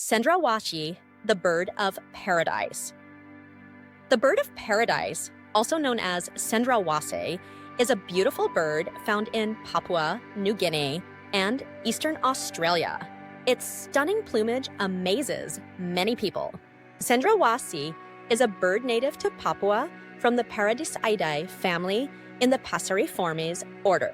Cendrawasih, the bird of paradise. The bird of paradise, also known as Cendrawasih, is a beautiful bird found in Papua New Guinea and eastern Australia. Its stunning plumage amazes many people. Cendrawasih is a bird native to Papua from the Paradiseidae family in the Passeriformes order.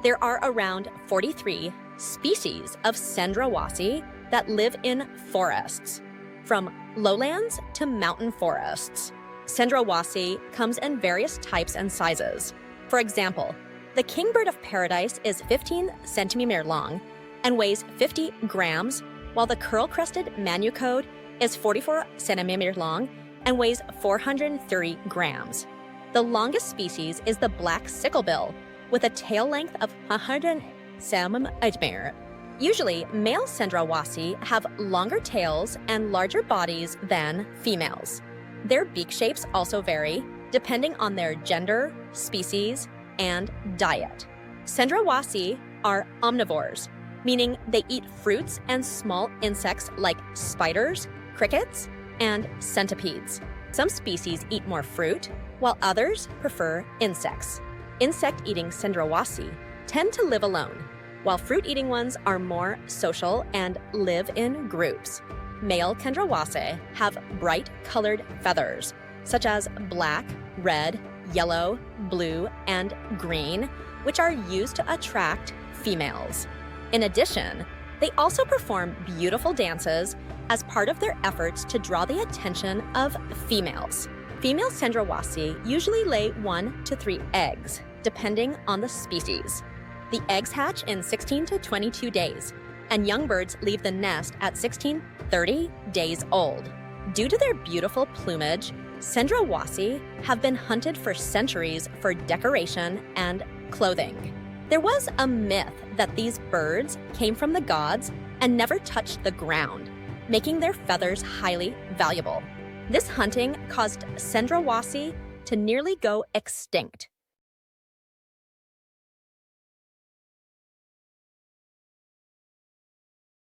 There are around 43 species of Cendrawasih that live in forests, from lowlands to mountain forests. Cendrawasih comes in various types and sizes. For example, the kingbird of paradise is 15 centimeters long and weighs 50 grams, while the curl-crested manucode is 44 centimeters long and weighs 430 grams. The longest species is the black sicklebill, with a tail length of 100 centimeters. Usually, male Cendrawasih have longer tails and larger bodies than females. Their beak shapes also vary, depending on their gender, species, and diet. Cendrawasih are omnivores, meaning they eat fruits and small insects like spiders, crickets, and centipedes. Some species eat more fruit, while others prefer insects. Insect-eating Cendrawasih tend to live alone, while fruit-eating ones are more social and live in groups. Male Cendrawasih have bright-colored feathers, such as black, red, yellow, blue, and green, which are used to attract females. In addition, they also perform beautiful dances as part of their efforts to draw the attention of females. Female Cendrawasih usually lay 1 to 3 eggs, depending on the species. The eggs hatch in 16 to 22 days, and young birds leave the nest at 30 days old. Due to their beautiful plumage, Cendrawasih have been hunted for centuries for decoration and clothing. There was a myth that these birds came from the gods and never touched the ground, making their feathers highly valuable. This hunting caused Cendrawasih to nearly go extinct.